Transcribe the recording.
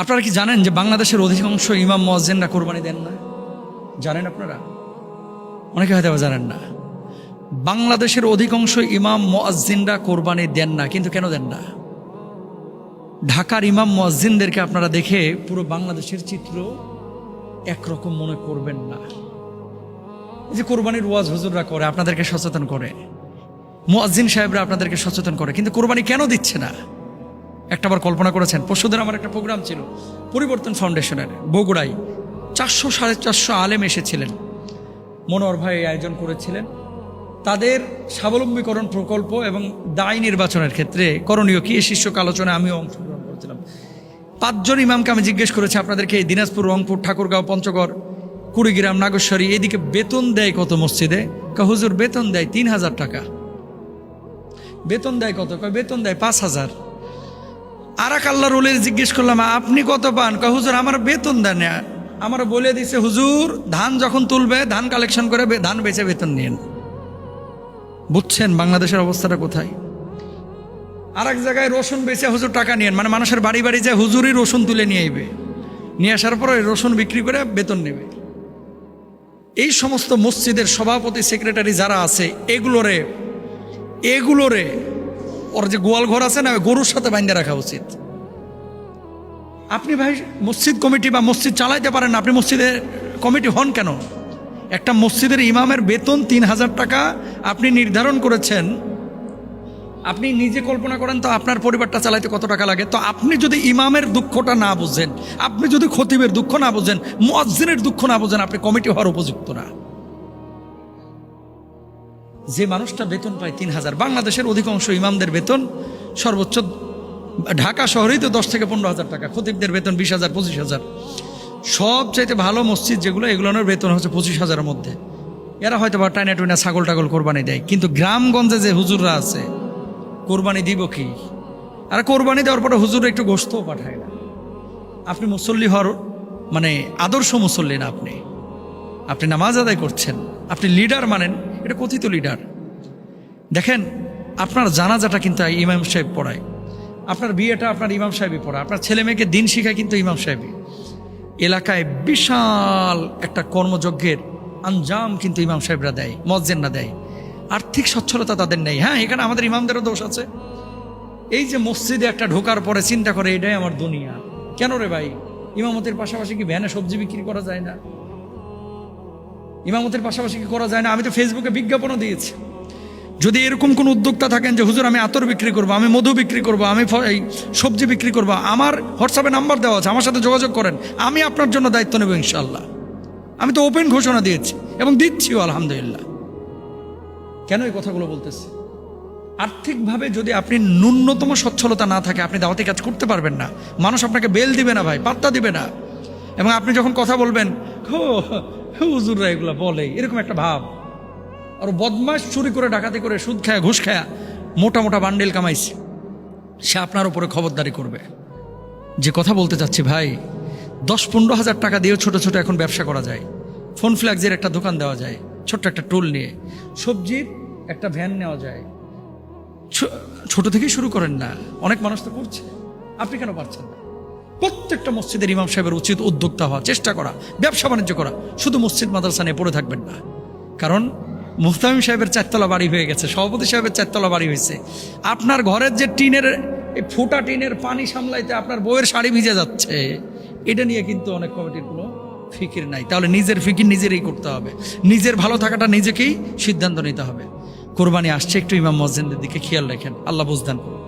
আপনারা কি জানেন যে বাংলাদেশের অধিকাংশ ইমাম মুয়াজ্জিনরা কোরবানি দেন না? জানেন আপনারা? অনেকে হয়তো জানেন না। বাংলাদেশের অধিকাংশ ইমাম মুয়াজ্জিনরা কোরবানি দেন না। কিন্তু কেন দেন না? ঢাকার ইমাম মুয়াজ্জিনদেরকে আপনারা দেখে পুরো বাংলাদেশের চিত্র একরকম মনে করবেন না। এই যে কোরবানির ওয়াজ হুজুররা করে, আপনাদেরকে সচেতন করে, মুয়াজ্জিন সাহেবরা আপনাদেরকে সচেতন করে, কিন্তু কোরবানি কেন দিচ্ছে না? একটাবার কল্পনা করেছেন? পরশুদিন আমার একটা প্রোগ্রাম ছিল পরিবর্তন ফাউন্ডেশনের বগুড়ায়, 400-450 আলেম এসেছিলেন। মনোহর ভাই আয়োজন করেছিলেন। তাদের স্বাবলম্বীকরণ প্রকল্প এবং দায় নির্বাচনের ক্ষেত্রে করণীয় কি, শীর্ষক আলোচনায় আমিও অংশগ্রহণ করেছিলাম। 5 জন ইমামকে আমি জিজ্ঞেস করেছি, আপনাদেরকে এই দিনাজপুর, রংপুর, ঠাকুরগাঁও, পঞ্চগড়, কুড়িগ্রাম, নাগেশ্বরী এদিকে বেতন দেয় কত মসজিদে? হুজুর বেতন দেয় 3000 টাকা। বেতন দেয় কত? বেতন দেয় 5000। আর এক আল্লাহর ওলির জিজ্ঞেস করলাম, আপনি কত পান? হুজুর আমার বেতন দেন না, আমার বলে দিছে হুজুর ধান যখন তুলবে ধান কালেকশন করে ধান বেচে বেতন নিন। বুঝছেন বাংলাদেশের অবস্থাটা কোথায়? আর এক জায়গায় রসুন বেচে হুজুর টাকা নিয়েন, মানে মানুষের বাড়ি বাড়ি যায় হুজুরই রসুন তুলে নিয়ে আইবে, নিয়ে আসার পরে রসুন বিক্রি করে বেতন নেবে। এই সমস্ত মসজিদের সভাপতি, সেক্রেটারি যারা আছে, এগুলোরে ওর যে গোয়াল ঘর আছে না, গরুর সাথে বাইন্ধে রাখা উচিত। আপনি ভাই মসজিদ কমিটি বা মসজিদ চালাইতে পারেন না, আপনি মসজিদের কমিটি হন কেন? একটা মসজিদের ইমামের বেতন 3000 টাকা আপনি নির্ধারণ করেছেন। আপনি নিজে কল্পনা করেন তো আপনার পরিবারটা চালাইতে কত টাকা লাগে। তো আপনি যদি ইমামের দুঃখটা না বুঝেন, আপনি যদি খতিবের দুঃখ না বুঝেন, মুয়াজ্জিনের দুঃখ না বুঝেন, আপনি কমিটি হওয়ার উপযুক্ত না। যে মানুষটা বেতন পায় 3000, বাংলাদেশের অধিকাংশ ইমামদের বেতন সর্বোচ্চ ঢাকা শহরেই তো 10 থেকে 15,000 টাকা, খতিবদের বেতন 20,000, 25,000। সবচাইতে ভালো মসজিদ যেগুলো, এগুলোর বেতন হচ্ছে 25,000-এর মধ্যে। এরা হয়তো বা টাইনা টুইনা ছাগল টাগল কোরবানি দেয়, কিন্তু গ্রামগঞ্জে যে হুজুররা আছে কোরবানি দিব কি? আর কোরবানি দেওয়ার পরে হুজুর একটু গোশতও পাঠায় না। আপনি মুসল্লি হওয়ার মানে আদর্শ মুসল্লি না। আপনি নামাজ আদায় করছেন, আপনি লিডার মানেন, এটা কথিত লিডার। দেখেন আপনার জানাজাটা কিন্তু ইমাম সাহেব পড়ায়, আপনার বিয়েটা আপনার ইমাম সাহেবই পড়ায়, আপনার ছেলে মেয়েকে দিন শিখায় কিন্তু ইমাম সাহেবই। এলাকায় বিশাল একটা কর্মযজ্ঞের আঞ্জাম কিন্তু ইমাম সাহেবরা দেয়, মুয়াজ্জিনরা দেয়। আর্থিক সচ্ছলতা তাদের নেই। হ্যাঁ, এখানে আমাদের ইমামদেরও দোষ আছে। এই যে মসজিদে একটা ঢোকার পরে চিন্তা করে এটাই আমার দুনিয়া। কেন রে ভাই, ইমামতের পাশাপাশি কি ভ্যানে সবজি বিক্রি করা যায় না? ইমামতের পাশাপাশি কি করা যায় না? আমি তো ফেসবুকে বিজ্ঞাপনও দিয়েছি, যদি এরকম কোন উদ্যোক্তা থাকেন যে হুজুর আমি আতর বিক্রি করবো, আমি মধু বিক্রি করবো, আমি এই সবজি বিক্রি করবো, আমার হোয়াটসঅ্যাপে নাম্বার দেওয়া আছে, আমার সাথে যোগাযোগ করেন, আমি আপনার জন্য দায়িত্ব নেব ইনশাল্লাহ। আমি তো ওপেন ঘোষণা দিয়েছি এবং দিচ্ছিও আলহামদুলিল্লাহ। কেন এই কথাগুলো বলতেছি? আর্থিকভাবে যদি আপনি ন্যূনতম সচ্ছলতা না থাকে, আপনি দাওয়াতি কাজ করতে পারবেন না। মানুষ আপনাকে বেল দিবে না ভাই, পাত্তা দিবে না। এবং আপনি যখন কথা বলবেন, হুজুররা এগুলো বলে, এরকম একটা ভাব। আর বদমাশ চুরি করে, ডাকাতি করে, সুদ খায়া, ঘুষ খায়া মোটা মোটা বান্ডেল কামাইছে, সে আপনার উপরে খবরদারি করবে। যে কথা বলতে চাচ্ছি ভাই, 10-15 হাজার টাকা দিয়েও ছোট ছোট এখন ব্যবসা করা যায়। ফোন ফ্ল্যাক্সের একটা দোকান দেওয়া যায়, ছোট্ট একটা টুল নিয়ে সবজির একটা ভ্যান নেওয়া যায়। ছোট থেকেই শুরু করেন না, অনেক মানুষ তো করছে, আপনি কেন পারছেন না? প্রত্যেকটা মসজিদের ইমাম সাহেবের উচিত উদ্যোক্তা হওয়া, চেষ্টা করা, ব্যবসা বাণিজ্য করা। শুধু মসজিদ মাদ্রাসা নিয়ে পড়ে থাকবেন না। কারণ মুফতামিম সাহেবের 4তলা বাড়ি হয়ে গেছে, সভাপতি সাহেবের 4তলা বাড়ি হয়েছে। আপনার ঘরের যে টিনের, ফুটা টিনের পানি সামলাইতে আপনার বউয়ের শাড়ি ভিজে যাচ্ছে, এটা নিয়ে কিন্তু অনেক কমিটির কোনো ফিকির নাই। তাহলে নিজের ফিকির নিজেরই করতে হবে, নিজের ভালো থাকাটা নিজেকেই সিদ্ধান্ত নিতে হবে। কোরবানি আসছে, একটু ইমাম মুয়াজ্জিনদের দিকে খেয়াল রাখেন, আল্লাহ বুঝদান করুন।